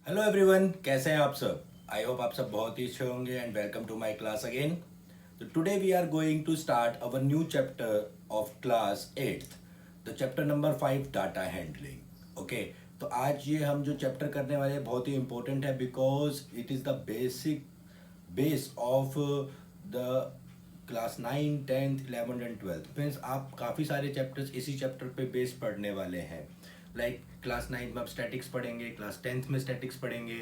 Hello everyone, कैसे हैं आप सब। आई होप आप सब बहुत ही अच्छे होंगे and welcome to my class again. तो today we are going to start our new chapter of class 8th, the chapter number 5, data handling. Okay, तो आज ये हम जो चैप्टर करने वाले हैं बहुत ही इंपॉर्टेंट है because it is the basic base of the class 9, 10th, 11th and 12th। Means आप काफ़ी सारे चैप्टर्स इसी चैप्टर पे बेस पढ़ने वाले हैं। लाइक क्लास 9 में आप स्टैटिक्स पढ़ेंगे, क्लास 10th में स्टैटिक्स पढ़ेंगे,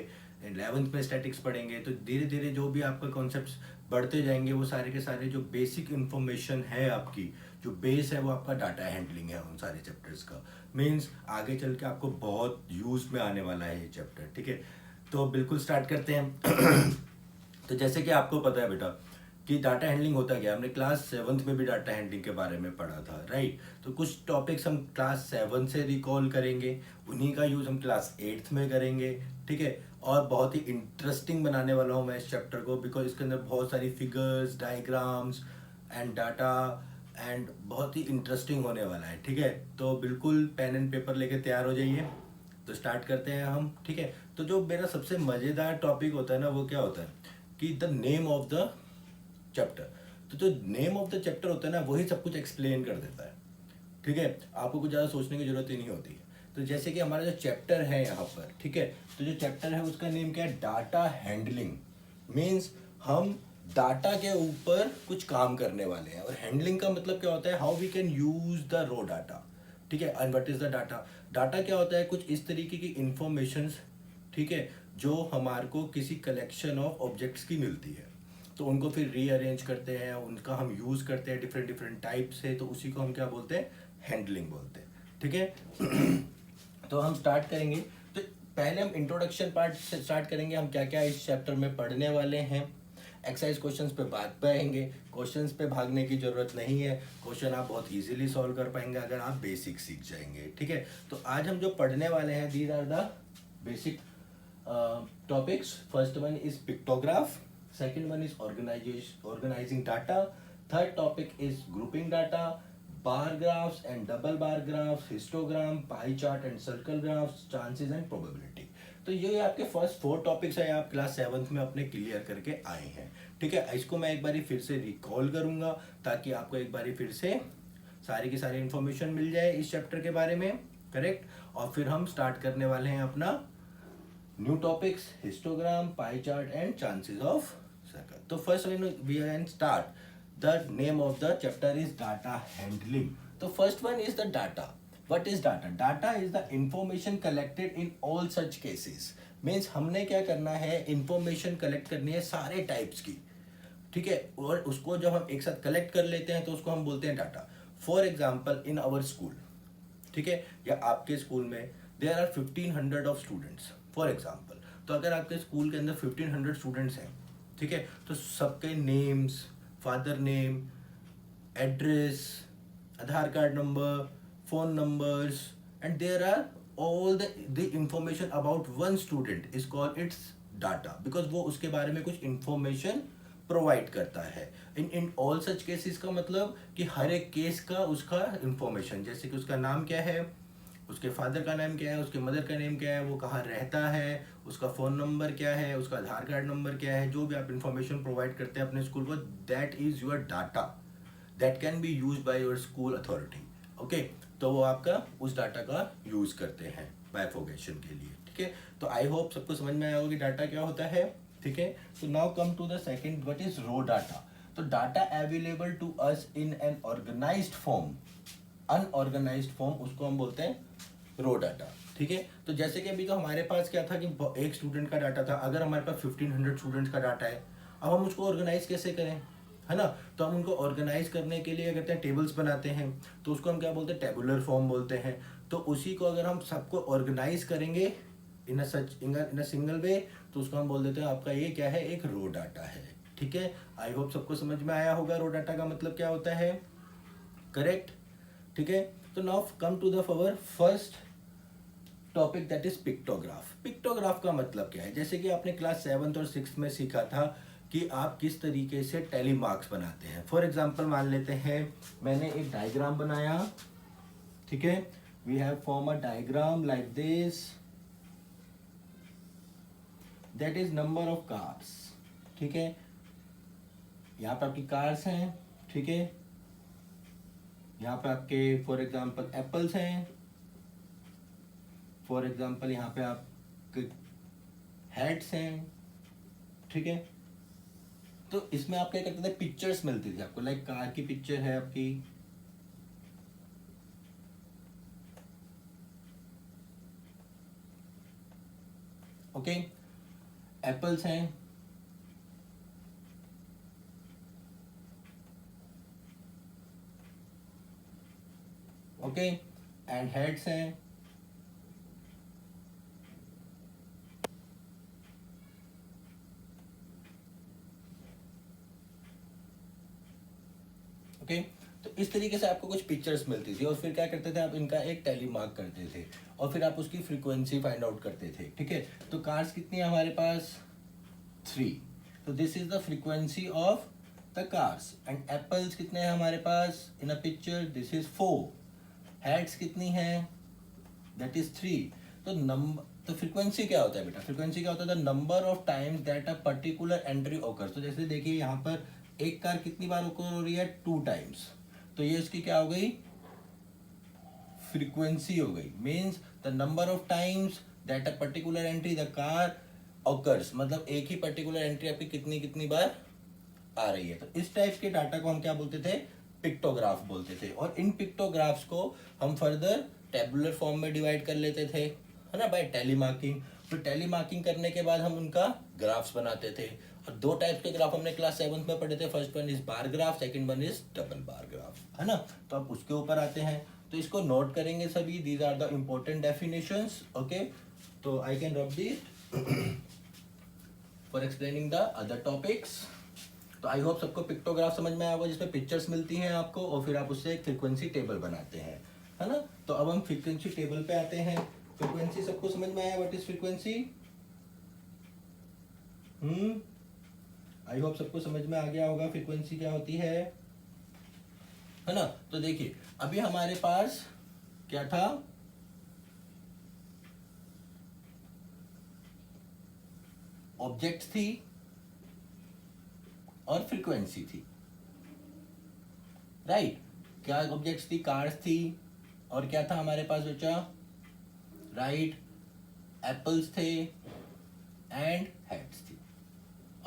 11th में स्टैटिक्स पढ़ेंगे। तो धीरे धीरे जो भी आपका कॉन्सेप्ट्स बढ़ते जाएंगे वो सारे के सारे जो बेसिक इन्फॉर्मेशन है आपकी, जो बेस है वो आपका डाटा हैंडलिंग है उन सारे चैप्टर्स का। मीन्स आगे चल के आपको बहुत यूज में आने वाला है ये चैप्टर। ठीक है, तो बिल्कुल स्टार्ट करते हैं। तो जैसे कि आपको पता है बेटा कि डाटा हैंडलिंग होता क्या है, हमने क्लास 7th में भी डाटा हैंडलिंग के बारे में पढ़ा था, राइट। तो कुछ टॉपिक्स हम क्लास 7 से रिकॉल करेंगे, उन्हीं का यूज़ हम क्लास 8th में करेंगे। ठीक है, और बहुत ही इंटरेस्टिंग बनाने वाला हूँ मैं इस चैप्टर को बिकॉज इसके अंदर बहुत सारी figures, diagrams and data and बहुत ही इंटरेस्टिंग होने वाला है। ठीक है, तो बिल्कुल पेन एंड पेपर लेके तैयार हो जाइए। तो स्टार्ट करते हैं हम। ठीक है, तो जो मेरा सबसे मज़ेदार टॉपिक होता है ना वो क्या होता है कि the name of the chapter. तो जो नेम ऑफ द चैप्टर होता है ना वही सब कुछ एक्सप्लेन कर देता है। ठीक है, आपको कुछ ज़्यादा सोचने की जरूरत ही नहीं होती है। तो जैसे कि हमारा जो चैप्टर है यहाँ पर, ठीक है, तो जो चैप्टर है उसका नेम क्या है, डाटा हैंडलिंग। मीन्स हम डाटा के ऊपर कुछ काम करने वाले हैं। और हैंडलिंग का मतलब क्या होता है, how we can use the raw data. ठीक है, and what is the data. Data क्या होता है, कुछ इस तरीके की इंफॉर्मेशन, ठीक है, जो हमारे को किसी कलेक्शन ऑफ ऑब्जेक्ट्स की मिलती है। तो उनको फिर रीअरेंज करते हैं, उनका हम यूज़ करते हैं डिफरेंट डिफरेंट टाइप से, तो उसी को हम क्या बोलते हैं, हैंडलिंग बोलते हैं। ठीक है। तो हम स्टार्ट करेंगे। तो पहले हम इंट्रोडक्शन पार्ट से स्टार्ट करेंगे, हम क्या क्या इस चैप्टर में पढ़ने वाले हैं। एक्सरसाइज क्वेश्चंस पे भाग पाएंगे, क्वेश्चंस पे भागने की जरूरत नहीं है, क्वेश्चन आप बहुत इजीली सॉल्व कर पाएंगे अगर आप बेसिक सीख जाएंगे। ठीक है, तो आज हम जो पढ़ने वाले हैं these are the basic topics. First one is pictograph, second one is organizing data, third topic is grouping data, bar graphs and double bar graphs, histogram, pie chart and circle graphs, chances and probability. तो ये आपके first 4 topics है, आप class 7th में अपने clear करके आए हैं। ठीक है, इसको मैं एक बारी फिर से रिकॉल करूंगा ताकि आपको एक बारी फिर से सारी की सारी इंफॉर्मेशन मिल जाए इस चैप्टर के बारे में, करेक्ट। और फिर हम स्टार्ट करने वाले हैं अपना new topics, histogram, pie chart and chances of circle. So first we can start. The name of the chapter is data handling. So first one is the data. What is data? Data is the information collected in all such cases. Means हमने क्या करना है, information collect करनी है सारे types की। ठीक है, और उसको जब हम एक साथ कलेक्ट कर लेते हैं तो उसको हम बोलते हैं data. For example in our school, ठीक है, या आपके स्कूल में there are 1500 of students for example. तो अगर आपके स्कूल के अंदर 1500 स्टूडेंट्स हैं, ठीक है, तो सबके names, father name, address, Aadhaar card number, phone numbers and there are all the information about one student is called it's data because वो उसके बारे में कुछ इंफॉर्मेशन प्रोवाइड करता है। इन ऑल सच केसेस का मतलब कि हर एक केस का उसका इंफॉर्मेशन, जैसे कि उसका नाम क्या है, उसके फादर का नाम क्या है, उसके मदर का नेम क्या है, वो कहाँ रहता है, उसका फ़ोन नंबर क्या है, उसका आधार कार्ड नंबर क्या है, जो भी आप इंफॉर्मेशन प्रोवाइड करते हैं अपने स्कूल को, that is your data, that can be use by your school authority. Okay, तो वो आपका उस डाटा का यूज़ करते हैं बायफोगेशन के लिए। ठीक है, तो आई होप सबको समझ में आया होगा कि डाटा क्या होता है। ठीक है, तो now come to the second, what is raw data. तो data available to us in an organized form, unorganized form, उसको हम बोलते हैं रो डाटा। ठीक है, तो जैसे कि अभी तो हमारे पास क्या था कि एक स्टूडेंट का डाटा था, अगर हमारे पास 1500 स्टूडेंट्स का डाटा है, अब हम उसको ऑर्गेनाइज कैसे करें, है ना। तो हम उनको ऑर्गेनाइज करने के लिए कहते हैं टेबल्स बनाते हैं, तो उसको हम क्या बोलते हैं, टेबुलर फॉर्म बोलते हैं। तो उसी को अगर हम सबको ऑर्गेनाइज करेंगे इन अ सिंगल वे, तो उसको हम बोल देते हैं आपका ये क्या है, एक रो डाटा है। ठीक है, आई होप सबको समझ में आया होगा रो डाटा का मतलब क्या होता है, करेक्ट। ठीक है, तो now come to the our first topic, that is pictograph. Pictograph का मतलब क्या है, जैसे कि आपने क्लास 7th और 6th में सीखा था कि आप किस तरीके से टैली मार्क्स बनाते हैं। फॉर एग्जांपल मान लेते हैं मैंने एक डायग्राम बनाया, ठीक है, we have form a diagram like this, that is number of cars, ठीक है। यहाँ पे आपकी कार्स हैं, ठीक है। यहाँ पे आपके फॉर एग्जांपल एप्पल्स हैं, फॉर एग्जांपल यहाँ पे आपके हेड्स हैं, ठीक है। तो इसमें आप क्या करते थे, पिक्चर्स मिलती थी आपको, लाइक कार की पिक्चर है आपकी, ओके। एप्पल्स हैं, ओके, एंड हेड्स हैं, ओके। तो इस तरीके से आपको कुछ पिक्चर्स मिलती थी और फिर क्या करते थे आप, इनका एक टैली मार्क करते थे और फिर आप उसकी फ्रीक्वेंसी फाइंड आउट करते थे, ठीक है। तो कार्स कितनी है हमारे पास, 3। तो this is the frequency of the cars. And apples कितने हैं हमारे पास in a picture, this is 4। Heads कितनी है, दैट इज 3। तो फ्रीक्वेंसी क्या होता है बेटा, फ्रीक्वेंसी क्या होता है, the number of times that a particular entry occurs. तो जैसे देखिए यहाँ पर एक कार कितनी बार ओकर हो रही है, 2 टाइम्स। तो ये इसकी क्या हो गई, फ्रीक्वेंसी हो गई। Means the number of times that a particular entry the car occurs, मतलब एक ही पर्टिकुलर एंट्री आपकी कितनी कितनी बार आ रही है। तो इस टाइप के डाटा को हम क्या बोलते थे, पिक्टोग्राफ बोलते थे। और इन पिक्टोग्राफ्स को हम फर्दर टेबुलर फॉर्म में डिवाइड कर लेते थे, है ना, बाय टेली मार्किंग। फिर टेली मार्किंग करने के बाद हम उनका ग्राफ्स बनाते थे। और 2 टाइप्स के ग्राफ हमने क्लास 7th में पढ़े थे, first one is bar graph, second one is double bar graph, है ना। तो अब उसके ऊपर आते हैं, तो इसको नोट करेंगे सभी, these are the important definitions, okay. तो I can rub this for explaining the other topics. तो आई होप सबको पिक्टोग्राफ समझ में आया होगा, जिसमें पिक्चर्स मिलती हैं आपको और फिर आप उससे एक फ्रीक्वेंसी टेबल बनाते हैं, है ना। तो अब हम फ्रीक्वेंसी टेबल पे आते हैं। फ्रीक्वेंसी सबको समझ में आया, what is frequency, I hope सबको समझ में आ गया होगा फ्रीक्वेंसी क्या होती है ना। तो देखिए अभी हमारे पास क्या था, ऑब्जेक्ट थी और फ्रीक्वेंसी थी, राइट। क्या ऑब्जेक्ट्स थी, कार्स थी, और क्या था हमारे पास बचा, राइट, एप्पल्स थे एंड हेड्स थी।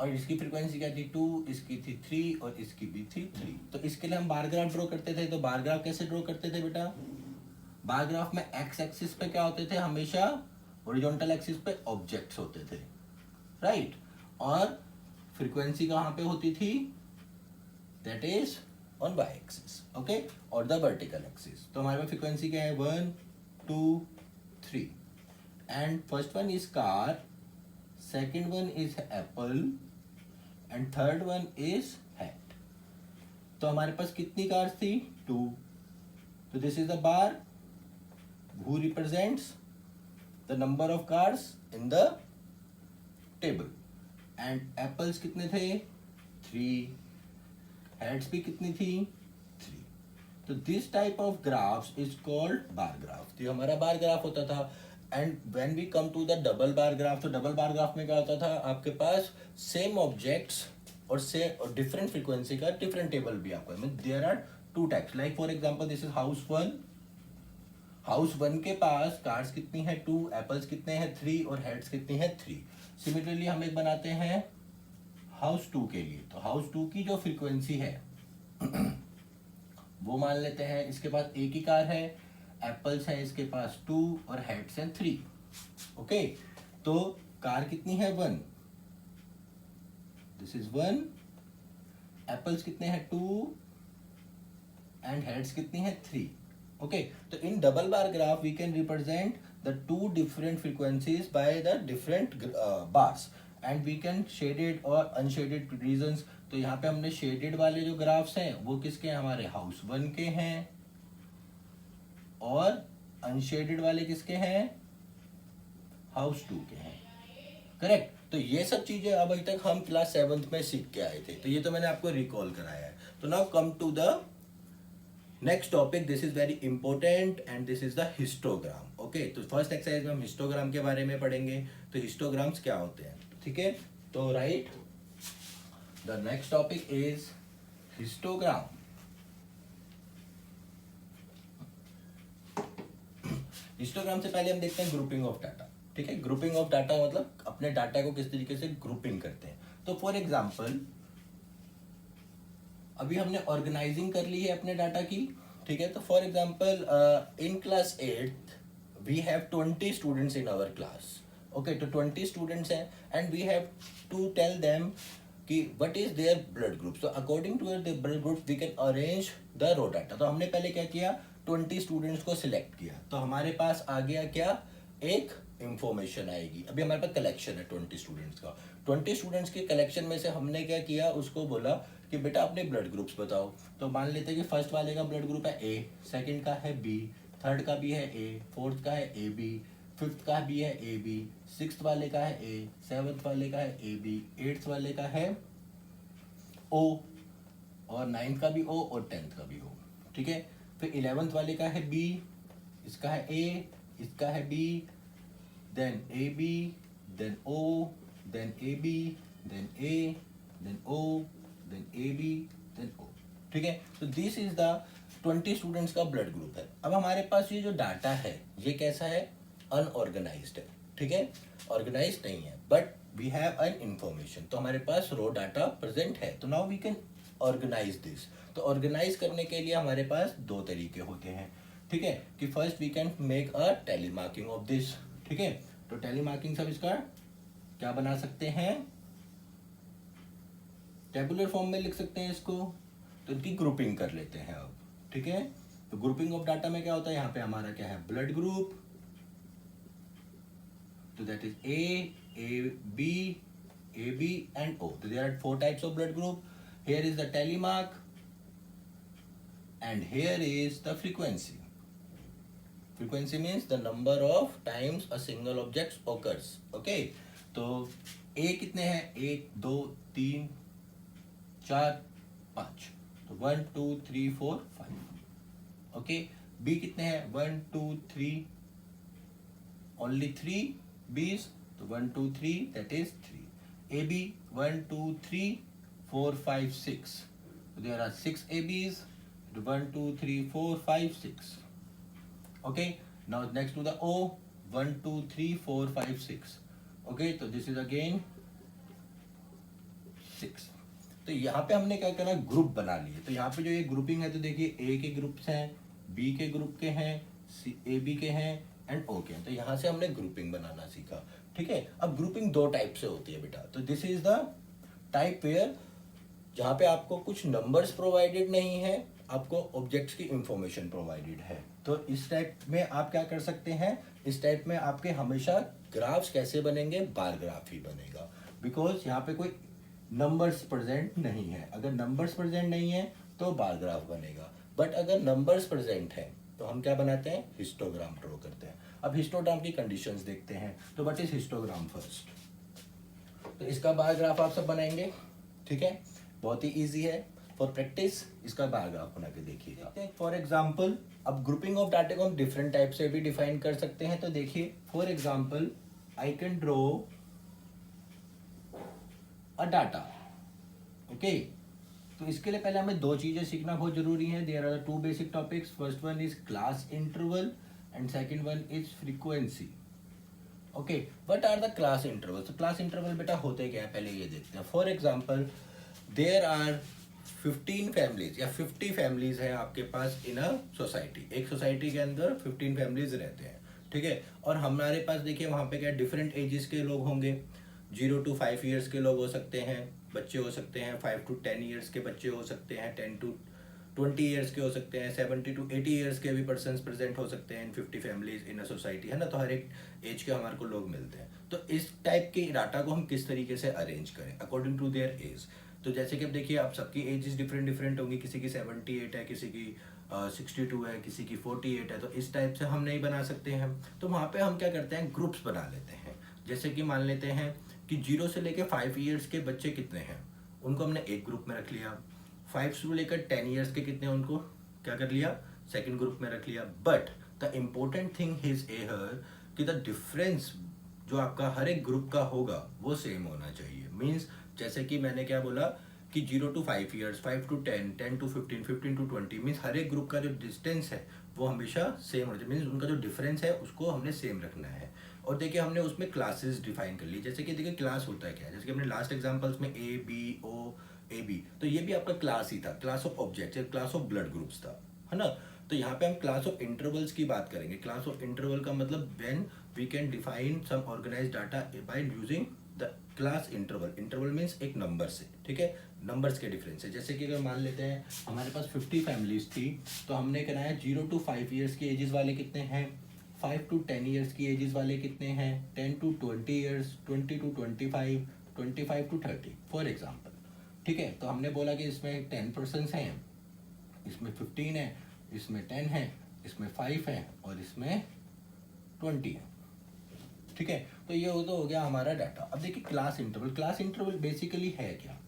और इसकी फ्रीक्वेंसी क्या थी, 2, इसकी थी 3 और इसकी भी थी 3। तो इसके लिए हम बार ग्राफ ड्रॉ करते थे। तो बार ग्राफ कैसे ड्रॉ करते थे बेटा, बार ग्राफ में एक्स एक्सिस पे क्या होते थे, हमेशा हॉरिजॉन्टल एक्सिस पे ऑब्जेक्ट्स होते थे, राइट। और फ्रीक्वेंसी कहाँ पे होती थी, that is on Y axis, okay, और द वर्टिकल एक्सिस। तो हमारे पास फ्रीक्वेंसी क्या है, 1 2 3। And first one is car, second one is apple and third one is head. तो हमारे पास कितनी कार्स थी, 2। तो this is the bar who represents the number of cars in the table। and apples कितने थे, 3। heads भी कितनी थी, 3। तो this type of graphs is called bar graph। तो ये हमारा बार ग्राफ होता था। and when we come to the double bar graph, तो डबल बार ग्राफ में क्या होता था, आपके पास सेम ऑब्जेक्ट्स और डिफरेंट फ्रीक्वेंसी का डिफरेंट टेबल भी आपको, mean there are 2 types. Like for example this is house 1। House 1 के पास कार्स कितनी है, 2, एप्पल्स कितने हैं, 3 और हेड्स कितनी है, 3। सिमिलरली हम एक बनाते हैं हाउस 2 के लिए। तो हाउस 2 की जो फ्रीक्वेंसी है वो मान लेते हैं, इसके पास एक ही कार है, एप्पल्स है इसके पास 2 और हेड्स हैं 3, ओके। तो कार कितनी है, 1, दिस इज 1। एप्पल्स कितने हैं, 2 एंड हेड्स कितनी है, 3, okay। तो in double bar graph we can represent the 2 different frequencies by the different bars and we can shaded or unshaded regions। तो यहाँ पे हमने shaded वाले जो ग्राफ्स हैं वो किसके हैं, हमारे हाउस 1 के हैं, और अनशेडेड वाले किसके हैं, हाउस 2 के हैं, करेक्ट। तो ये सब चीजें अभी तक हम क्लास 7th में सीख के आए थे, तो ये तो मैंने आपको रिकॉल कराया है। तो now come to the next topic, this is very important and this is the histogram, okay. तो फर्स्ट एक्सरसाइज में हम हिस्टोग्राम के बारे में पढ़ेंगे। तो हिस्टोग्राम्स क्या होते हैं, ठीक है, तो right the next topic is histogram. Histogram से पहले हम देखते हैं ग्रुपिंग ऑफ डाटा। ठीक है, ग्रुपिंग ऑफ डाटा मतलब अपने डाटा को किस तरीके से ग्रुपिंग करते हैं। तो फॉर एग्जांपल अभी हमने ऑर्गेनाइजिंग कर ली है अपने डाटा की। ठीक है, तो for example in class 8 we have 20 students in our class. Okay, तो 20 स्टूडेंट्स हैं and we have to tell them कि what is their blood group. So according to their blood group we can arrange the raw data. तो हमने पहले क्या किया, 20 students को select किया, तो हमारे पास आ गया क्या, एक इंफॉर्मेशन आएगी। अभी हमारे पास कलेक्शन है 20 स्टूडेंट्स का। 20 स्टूडेंट्स के कलेक्शन में से हमने क्या किया, उसको बोला कि बेटा अपने ब्लड ग्रुप्स बताओ। तो मान लेते हैं कि फर्स्ट वाले का ब्लड ग्रुप है ए, सेकंड का है बी, थर्ड का भी है ए, फोर्थ का है ए बी, फिफ्थ का भी है ए बी, सिक्स्थ वाले का है ए, सेवन्थ वाले का है ए बी, एट्थ वाले का है ओ, और नाइन्थ का भी ओ और 10th का भी ओ। ठीक है, फिर 11th वाले का है बी, इसका है ए, इसका है B, then A B, then O, then A B, then A, then O, then A B, then O. ठीक है, तो दिस इज द 20 स्टूडेंट्स का ब्लड ग्रुप है। अब हमारे पास ये जो डाटा है ये कैसा है, अनऑर्गेनाइज्ड है। ठीक है, ऑर्गेनाइज्ड नहीं है, but we have an information. तो हमारे पास रो डाटा प्रेजेंट है, तो now we can organize this. तो ऑर्गेनाइज करने के लिए हमारे पास दो तरीके होते हैं। ठीक है, कि first we can make a tally marking of this. ठीक है, तो टैली मार्किंग सब इसका क्या बना सकते हैं, टेबुलर फॉर्म में लिख सकते हैं इसको। तो इनकी ग्रुपिंग कर लेते हैं अब। ठीक है, तो ग्रुपिंग ऑफ डाटा में क्या होता है, यहाँ पे हमारा क्या है, ब्लड ग्रुप, तो that is A B and O. तो there are 4 types of blood group. Here is the tally mark and here is the frequency. Frequency means the number of times a single object occurs. Okay, तो A कितने हैं, 1 2 3 4 5, तो 1 2 3 4 5। Okay, B कितने हैं, 1 2 3, only 3 B's, तो 1 2 3 that is 3। AB 1 2 3 4 5 6, so there are 6 AB's, 1 2 3 4 5 6। okay, now next to the O, 1 2 3 4 5 6। okay, so this is again 6। तो यहाँ पे हमने क्या करा, ग्रुप बना लिए। तो यहाँ पे जो ये ग्रुपिंग है, तो देखिए ए के ग्रुप्स हैं, बी के ग्रुप के हैं, ए बी के हैं एंड ओ के हैं। तो यहाँ से हमने ग्रुपिंग बनाना सीखा। ठीक है, अब ग्रुपिंग दो टाइप से होती है बेटा। तो this is the type where जहाँ पे आपको कुछ नंबर्स प्रोवाइडेड नहीं है, आपको ऑब्जेक्ट्स की इंफॉर्मेशन प्रोवाइडेड है। तो इस टाइप में आप क्या कर सकते हैं, इस टाइप में आपके हमेशा ग्राफ्स कैसे बनेंगे, बार ग्राफ ही बनेगा, बिकॉज यहाँ पे कोई नंबर्स प्रेजेंट नहीं है। अगर नंबर्स प्रेजेंट नहीं है तो बार ग्राफ बनेगा, बट अगर नंबर्स प्रेजेंट है तो हम क्या बनाते हैं, हिस्टोग्राम ड्रॉ करते हैं। अब हिस्टोग्राम की कंडीशंस देखते हैं। तो व्हाट इज हिस्टोग्राम फर्स्ट, तो इसका बार ग्राफ आप सब बनाएंगे। ठीक है, बहुत ही इजी है, फॉर प्रैक्टिस इसका बार ग्राफ बना के देखिएगा। फॉर एग्जाम्पल अब ग्रुपिंग ऑफ डाटा को हम डिफरेंट टाइप से भी डिफाइन कर सकते हैं। तो देखिए, for example I can draw a data. Okay, तो इसके लिए पहले हमें दो चीजें सीखना बहुत जरूरी है। There are 2 basic topics, first one is class interval and second one is frequency. Okay, what are the class interval. तो क्लास इंटरवल बेटा होते क्या है, पहले ये देखते हैं। For example there are 15 families या 50 फैमिलीज हैं आपके पास इन अ सोसाइटी। एक सोसाइटी के अंदर 15 फैमिलीज रहते हैं। ठीक है, और हमारे पास देखिए वहाँ पे क्या डिफरेंट एजेस के लोग होंगे। 0 to 5 ईयर्स के लोग हो सकते हैं, बच्चे हो सकते हैं, 5 to 10 ईयर्स के बच्चे हो सकते हैं, 10 to 20 ईयर्स के हो सकते हैं, 70 to 80 ईयर्स के भी पर्सन प्रेजेंट हो सकते हैं इन 50 फैमिलीज इन अ सोसाइटी, है ना। तो हर एक एज के हमारे को लोग मिलते हैं। तो इस टाइप के डाटा को हम किस तरीके से अरेंज करें अकॉर्डिंग टू देयर एज। तो जैसे कि अब देखिए, आप सबकी एजेस डिफरेंट होंगी, किसी की 78 है, किसी की 62 है, किसी की 48 है। तो इस टाइप से हम नहीं बना सकते हैं। तो वहाँ पे हम क्या करते हैं, ग्रुप्स बना लेते हैं। जैसे कि मान लेते हैं कि 0 से लेकर 5 ईयर्स के बच्चे कितने हैं, उनको हमने एक ग्रुप में रख लिया। 5 से लेकर 10 ईयर्स के कितने, उनको क्या कर लिया, सेकेंड ग्रुप में रख लिया। But the important thing is here कि द डिफरेंस जो आपका हर एक ग्रुप का होगा वो सेम होना चाहिए। मीन्स जैसे कि मैंने क्या बोला कि 0 to 5 years, 5 to 10, 10 to 15, 15 to 20, means हर एक ग्रुप का जो डिस्टेंस है वो हमेशा सेम होना चाहिए। मीन्स उनका जो डिफरेंस है उसको हमने सेम रखना है। और देखिए हमने उसमें क्लासेस डिफाइन कर ली, जैसे कि देखिए क्लास होता है क्या है, जैसे कि हमने लास्ट एग्जांपल्स में A B O A B, तो ये भी आपका क्लास ही था, class of object, class of blood groups था, है ना। तो यहाँ पे हम क्लास ऑफ इंटरवल्स की बात करेंगे। क्लास ऑफ इंटरवल का मतलब when we can define some organized data by using the class interval. Interval means एक नंबर से, ठीक है, नंबर्स के डिफरेंस है। जैसे कि अगर मान लेते हैं हमारे पास 50 फैमिलीज थी, तो हमने कहना है 0 to 5 years की एजेस वाले कितने हैं, 5 to 10 years की एजेस वाले कितने हैं, 10 to 20 years, 20 to 25, 25 to 30 for example. ठीक है, तो हमने बोला कि इसमें 10 पर्सन हैं, इसमें 15 है, इसमें 10 है, इसमें 5 है और इसमें 20 है। ठीक है, तो ये तो हो गया हमारा डाटा। अब देखिए class interval, class interval basically है क्या।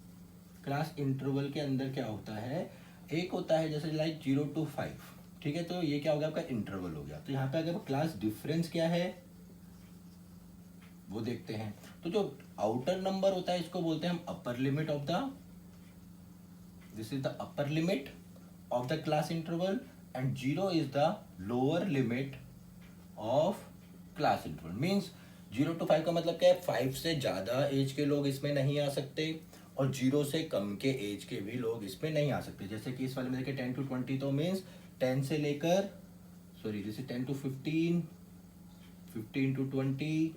क्लास इंटरवल के अंदर क्या होता है, एक होता है जैसे लाइक 0 to 5, ठीक है, तो ये क्या हो गया आपका इंटरवल हो गया। तो यहाँ पे अगर क्लास डिफरेंस क्या है वो देखते हैं, तो जो आउटर नंबर होता है इसको बोलते हैं हम upper limit of the, this is the upper limit of the class interval and 0 is the lower limit of class interval. Means 0 to 5 का मतलब क्या है, 5 से ज़्यादा एज के लोग इसमें नहीं आ सकते और 0 से कम के एज के भी लोग इसमें नहीं आ सकते। जैसे कि इस वाले में देखिए 10 to 20, तो मीन्स 10 से लेकर, सॉरी जैसे 10 to 15, 15 to 20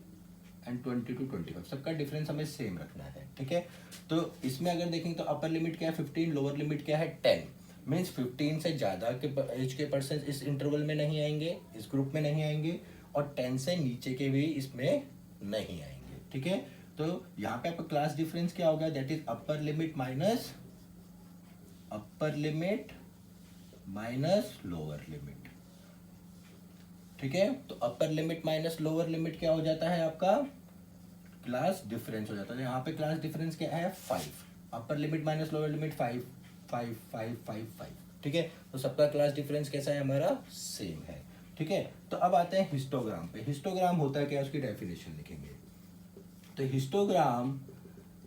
एंड 20 to 25, सबका डिफरेंस हमें सेम रखना है। ठीक है, तो इसमें अगर देखेंगे तो अपर लिमिट क्या है 15, लोअर लिमिट क्या है 10। मीन्स 15 से ज़्यादा के एज के पर्सन इस इंटरवल में नहीं आएंगे, इस ग्रुप में नहीं आएंगे, और 10 से नीचे के भी इसमें नहीं आएंगे। ठीक है, तो यहाँ पे आपका क्लास डिफरेंस क्या होगा, that is upper limit minus lower limit. ठीक है, तो upper limit minus lower limit क्या हो जाता है आपका, क्लास डिफरेंस हो जाता है। यहाँ पे क्लास डिफरेंस क्या है 5, upper limit minus lower limit 5, 5 5 5 5। ठीक है, तो सबका क्लास डिफरेंस कैसा है हमारा, सेम है। ठीक है, तो अब आते हैं हिस्टोग्राम पे। हिस्टोग्राम होता है क्या, उसकी डेफिनेशन लिखेंगे। तो histogram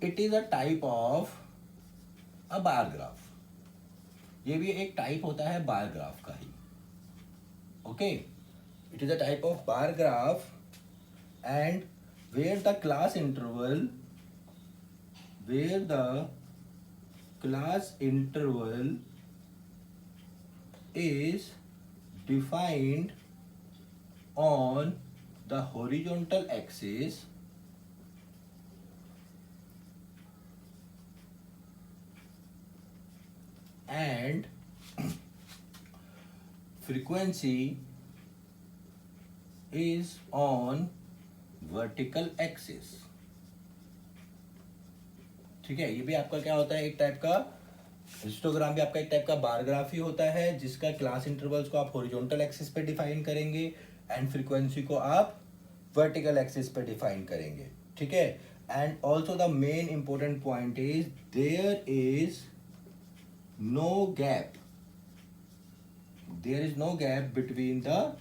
it is a type of a bar graph, ये भी एक टाइप होता है बार ग्राफ का ही। Okay, it is a type of bar graph and where the class interval is defined on the horizontal axis and frequency is on vertical axis. ठीक है, ये भी आपका क्या होता है, एक टाइप का हिस्टोग्राम भी आपका एक टाइप का बार ग्राफ ही होता है, जिसका क्लास इंटरवल्स को आप हॉरिजॉन्टल एक्सिस पे डिफाइन करेंगे एंड फ्रीक्वेंसी को आप वर्टिकल एक्सिस पे डिफाइन करेंगे। ठीक है, and also the main important point is there is no gap between the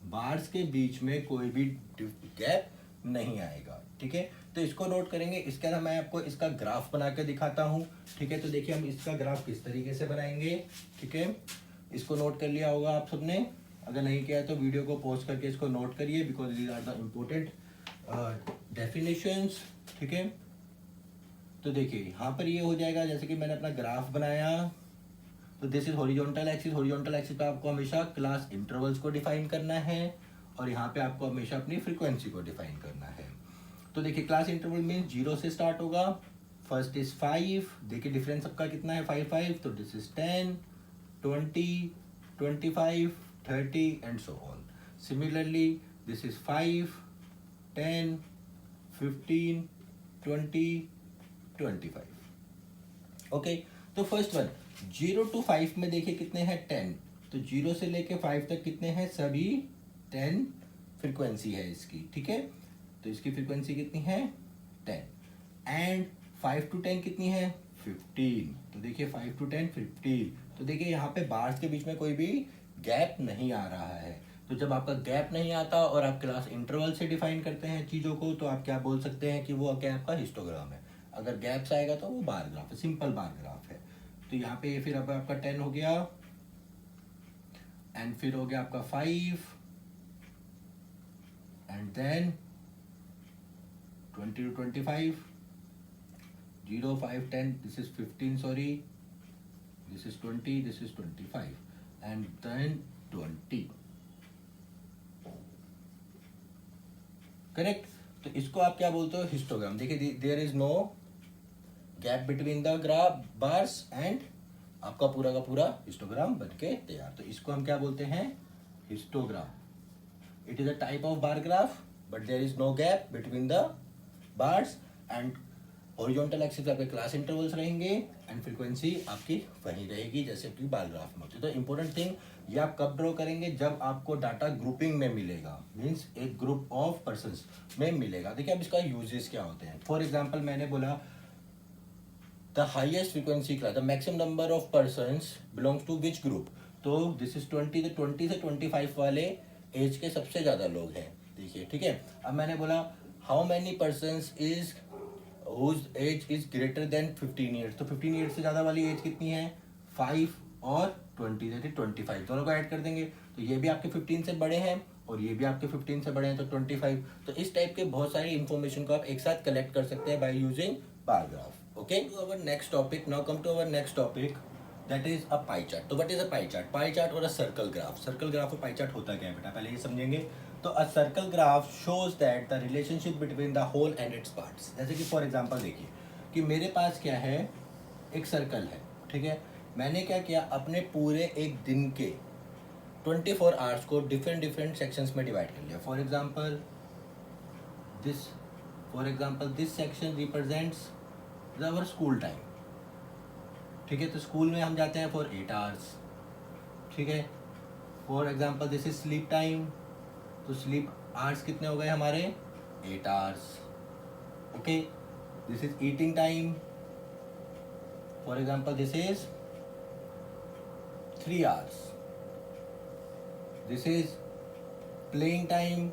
bars के बीच में कोई भी गैप नहीं आएगा। ठीक है, तो इसको नोट करेंगे। इसके अलावा मैं आपको इसका ग्राफ बना के दिखाता हूँ। ठीक है, तो देखिए हम इसका ग्राफ किस तरीके से बनाएंगे। ठीक है, इसको नोट कर लिया होगा आप सबने, अगर नहीं किया तो वीडियो को पॉज करके इसको नोट करिए, because these are the important definitions. ठीक है, तो देखिए यहाँ पर ये हो जाएगा, जैसे कि मैंने अपना ग्राफ बनाया, तो this is horizontal axis. Horizontal axis पे आपको हमेशा क्लास इंटरवल्स को डिफाइन करना है और यहाँ पे आपको हमेशा अपनी फ्रीक्वेंसी को डिफाइन करना है। तो देखिए क्लास इंटरवल मीन्स 0 से स्टार्ट होगा, फर्स्ट इज 5, देखिए डिफरेंस सबका कितना है 5 5, तो this is 10 20 25 30 and so on. Similarly this is 5 10 15 20 25। Okay, तो फर्स्ट वन 0 to 5 में देखिए कितने हैं 10, तो 0 से लेके 5 तक कितने हैं, सभी 10 फ्रीक्वेंसी है इसकी। ठीक है, तो इसकी फ्रीक्वेंसी कितनी है 10 एंड 5 to 10 कितनी है 15, तो देखिए 5 to 10 15। तो देखिए यहाँ पे बार्स के बीच में कोई भी गैप नहीं आ रहा है, तो जब आपका गैप नहीं आता और आप क्लास इंटरवल से डिफाइन करते हैं चीज़ों को, तो आप क्या बोल सकते हैं कि वो क्या आपका हिस्टोग्राम है। अगर गैप्स आएगा तो वो बार ग्राफ है, सिंपल बार ग्राफ है। तो यहाँ पे फिर अब आपका 10 हो गया, एंड फिर हो गया आपका 5, and then 20 to 25, 0, 5, 10, this is 15, sorry, this is 20, this is 25, and then 20, correct. तो इसको आप क्या बोलते हो, हिस्टोग्राम। देखिए there is no gap between the graph bars and आपका पूरा का पूरा हिस्टोग्राम बन के तैयार। तो इसको हम क्या बोलते हैं, histogram. It is a type of bar graph but there is no gap between the bars, and horizontal axis पे आपके क्लास इंटरवल्स रहेंगे एंड फ्रीक्वेंसी आपकी वहीं रहेगी जैसे कि बार ग्राफ में होती है। तो इंपॉर्टेंट थिंग ये आप कब ड्रॉ करेंगे, जब आपको डाटा ग्रुपिंग में मिलेगा, मीन्स एक ग्रुप ऑफ पर्संस में मिलेगा। देखिए अब इसका यूजेस क्या होते हैं। फॉर एग्जांपल मैंने बोला the highest frequency class, the maximum number of persons belongs to which group, तो दिस इज 20, तो 20 से 25 वाले एज के सबसे ज्यादा लोग हैं। देखिए ठीक है। अब मैंने बोला how many persons is whose age is greater than 15 years, तो 15 years से ज़्यादा वाली एज कितनी है, 5 और 20, जैसे 25, दोनों को ऐड कर देंगे तो ये भी आपके 15 से बड़े हैं और ये भी आपके 15 से बड़े हैं, तो 25। तो इस टाइप के बहुत सारी इंफॉर्मेशन को आप एक साथ कलेक्ट कर सकते हैं by using bar graph. Okay, to our next topic, now come to our next topic, that is a pie chart. तो what is a pie chart, pie chart or a circle graph. Circle graph और pie chart होता क्या है बेटा, पहले ये समझेंगे। तो a circle graph shows that the relationship between the whole and its parts. जैसे कि फॉर एग्जांपल देखिए कि मेरे पास क्या है, एक सर्कल है, ठीक है। मैंने क्या किया, अपने पूरे एक दिन के 24 आवर्स को डिफरेंट डिफरेंट सेक्शंस में डिवाइड कर लिया। For example this section represents our school time, ठीक है। तो स्कूल में हम जाते हैं फॉर 8 आवर्स, ठीक है। For example this is sleep time, तो स्लीप आवर्स कितने हो गए हमारे, 8 hours, okay. This is eating time, for example this is 3 hours. This is playing time,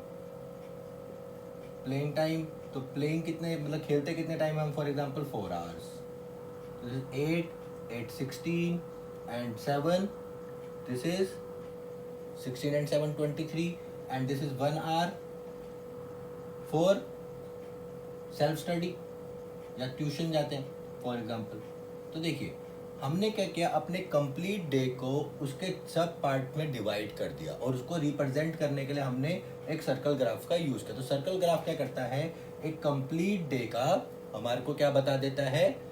तो प्लेइंग कितने, मतलब खेलते कितने टाइम हम, for example 4 hours. This is 8, 16 and 7, this is 16 and 7, 23, and this is 1 hour for self study या tuition जाते हैं for example. तो देखिए हमने क्या किया, अपने कंप्लीट डे को उसके सब पार्ट में डिवाइड कर दिया और उसको रिप्रेजेंट करने के लिए हमने एक सर्कल ग्राफ का यूज किया। तो सर्कल ग्राफ क्या करता है, एक कंप्लीट डे का हमारे को क्या बता देता है,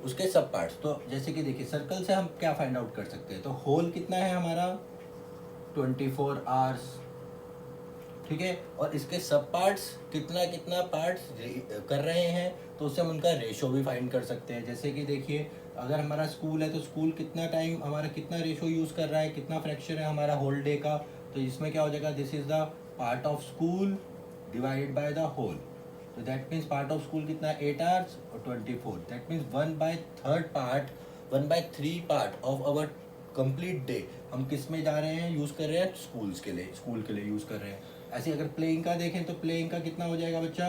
उसके सब पार्ट्स। तो जैसे कि देखिए सर्कल से हम क्या फाइंड आउट कर सकते हैं, तो होल कितना है हमारा 24 आवर्स, ठीक है। और इसके सब पार्ट्स कितना कितना पार्ट्स कर रहे हैं, तो उससे हम उनका रेशो भी फाइंड कर सकते हैं। जैसे कि देखिए अगर हमारा स्कूल है तो स्कूल कितना टाइम हमारा कितना रेशो यूज़ कर रहा है, कितना फ्रैक्शन है हमारा होल डे का, तो इसमें क्या हो जाएगा, this is the part of school divided by the whole. तो that means part of school कितना है, 8 आवर्स और 24, that means 1/3 part, 1/3 part of our complete day हम किस में जा रहे हैं, यूज़ कर रहे हैं स्कूल के लिए यूज़ कर रहे हैं। ऐसे अगर प्लेइंग का देखें तो प्लेइंग का कितना हो जाएगा बच्चा,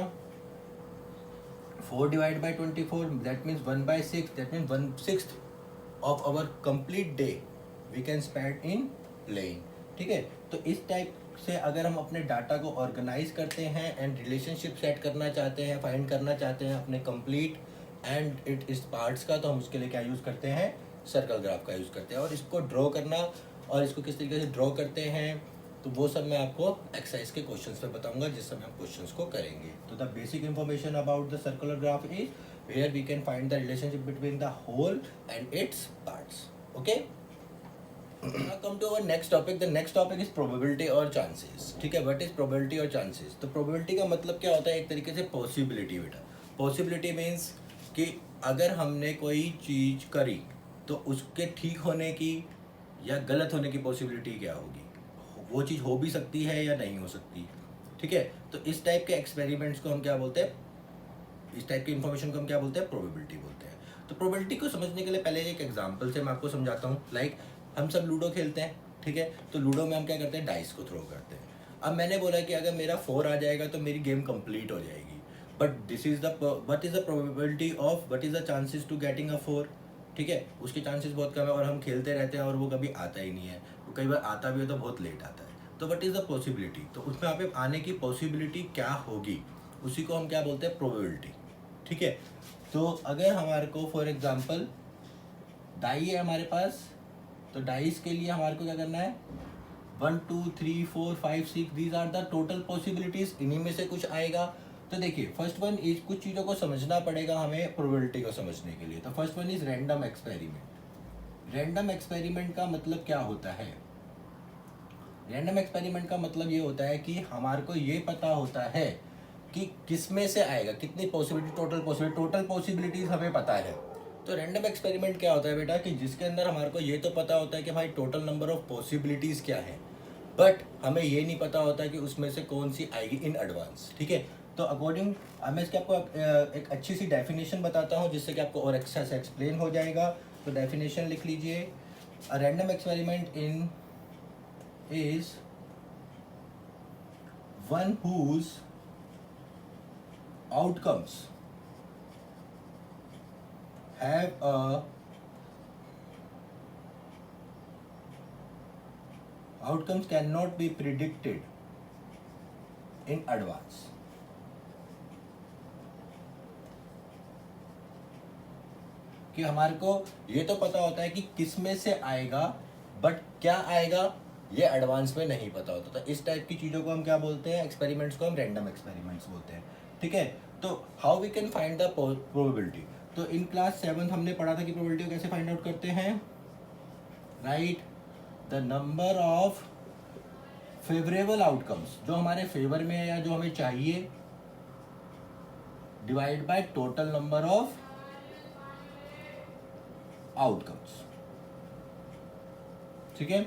4 divide by 24, that means 1/6, that means 1/6 of our complete day we can spend in playing, ठीक है। तो इस टाइप से अगर हम अपने डाटा को ऑर्गेनाइज करते हैं एंड रिलेशनशिप सेट करना चाहते हैं, फाइंड करना चाहते हैं अपने कंप्लीट एंड इट इस पार्ट्स का, तो हम उसके लिए क्या यूज़ करते हैं, सर्कल ग्राफ का यूज़ करते हैं। और इसको ड्रॉ करना और इसको किस तरीके से ड्रॉ करते हैं, तो वो सब मैं आपको एक्सरसाइज के क्वेश्चंस पे बताऊंगा जिस समय हम क्वेश्चंस को करेंगे। तो the basic information about the circular graph is where we can find the relationship between the whole and its parts, okay. Now come to our next topic. The next topic is probability और chances, ठीक है। What is probability और chances? तो probability का मतलब क्या होता है, एक तरीके से possibility बेटा। possibility means कि अगर हमने कोई चीज़ करी तो उसके ठीक होने की या गलत होने की possibility क्या होगी, वो चीज़ हो भी सकती है या नहीं हो सकती, ठीक है। तो इस टाइप के एक्सपेरिमेंट्स को हम क्या बोलते हैं, इस टाइप की इंफॉर्मेशन को हम क्या बोलते हैं, प्रोबेबिलिटी बोलते हैं। तो प्रोबेबिलिटी को समझने के लिए पहले एक एग्जांपल से मैं आपको समझाता हूँ। लाइक हम सब लूडो खेलते हैं, ठीक है। तो लूडो में हम क्या करते हैं, डाइस को थ्रो करते हैं। अब मैंने बोला कि अगर मेरा 4 आ जाएगा तो मेरी गेम कंप्लीट हो जाएगी, but this is the what is the probability of, what is the chances to getting a 4, ठीक है। उसके चांसेस बहुत कम है और हम खेलते रहते हैं और वो कभी आता ही नहीं है, वो कई बार आता भी है तो बहुत लेट आता है। तो व्हाट इज द पॉसिबिलिटी, तो उसमें यहाँ पे आने की पॉसिबिलिटी क्या होगी, उसी को हम क्या बोलते हैं, प्रोबेबिलिटी, ठीक है। तो अगर हमारे को फॉर एग्जांपल डाई है हमारे पास, तो डाइस के लिए हमारे को क्या करना है, 1 2 3 4 5 6, these are the total possibilities, इन्हीं में से कुछ आएगा। तो देखिए फर्स्ट वन इज, कुछ चीज़ों को समझना पड़ेगा हमें प्रोबेबिलिटी को समझने के लिए। तो first one is random experiment. Random experiment का मतलब क्या होता है, रैंडम एक्सपेरिमेंट का मतलब ये होता है कि हमारे को ये पता होता है कि किस में से आएगा, कितनी पॉसिबिलिटी, टोटल पॉसिबिलिटीज हमें पता है। तो रैंडम एक्सपेरिमेंट क्या होता है बेटा, कि जिसके अंदर हमारे को ये तो पता होता है कि भाई टोटल नंबर ऑफ पॉसिबिलिटीज क्या है, बट हमें ये नहीं पता होता कि उसमें से कौन सी आएगी इन एडवांस, ठीक है। तो अकॉर्डिंग, मैं इसके आपको एक अच्छी सी डेफिनेशन बताता हूँ जिससे कि आपको और अच्छा से एक्सप्लेन हो जाएगा। तो डेफिनेशन लिख लीजिए, a random experiment in is one whose outcomes have a outcomes cannot be predicted in advance। कि हमारे को ये तो पता होता है कि किस में से आएगा, बट क्या आएगा ये एडवांस में नहीं पता होता। तो इस टाइप की चीज़ों को हम क्या बोलते हैं, एक्सपेरिमेंट्स को हम रैंडम एक्सपेरिमेंट्स बोलते हैं, ठीक है। तो how we can find the probability, तो इन क्लास 7 हमने पढ़ा था कि प्रोबेबिलिटी को कैसे फाइंड आउट करते हैं, right, the number of favourable outcomes, जो हमारे फेवर में है या जो हमें चाहिए, divide by total number of outcomes, ठीक है।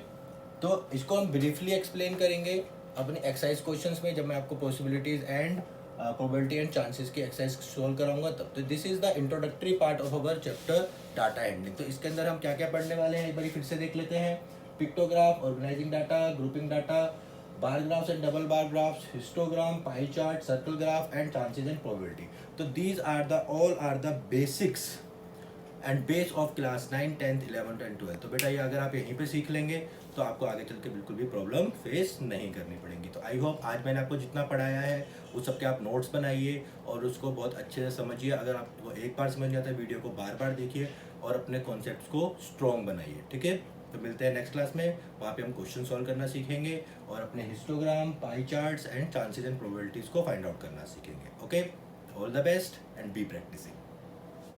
तो इसको हम ब्रीफली एक्सप्लेन करेंगे अपने एक्सरसाइज क्वेश्चंस में, जब मैं आपको possibilities and probability and chances की एक्सरसाइज सॉल्व कराऊंगा तब। तो this is the introductory part of our chapter data handling. तो इसके अंदर हम क्या क्या पढ़ने वाले हैं एक बार फिर से देख लेते हैं। Pictograph, organizing data, grouping data, bar graphs and double bar graphs, histogram, pie chart, circle graph and chances and probability. तो these are the all are the basics and base of class 9, 10th, 11th and 12th। तो बेटा ये अगर आप यहीं पे सीख लेंगे तो आपको आगे चल के बिल्कुल भी प्रॉब्लम फेस नहीं करनी पड़ेगी। तो आई होप आज मैंने आपको जितना पढ़ाया है उस सब के आप नोट्स बनाइए और उसको बहुत अच्छे से समझिए। अगर आपको एक बार समझ नहीं आता है वीडियो को बार बार देखिए और अपने कॉन्सेप्ट्स को स्ट्रॉन्ग बनाइए, ठीक है। तो मिलते हैं नेक्स्ट क्लास में, वहाँ पे हम क्वेश्चन सॉल्व करना सीखेंगे और अपने histogram, pie charts and chances and probabilities को फाइंड आउट करना सीखेंगे। Okay, all the best and be practising.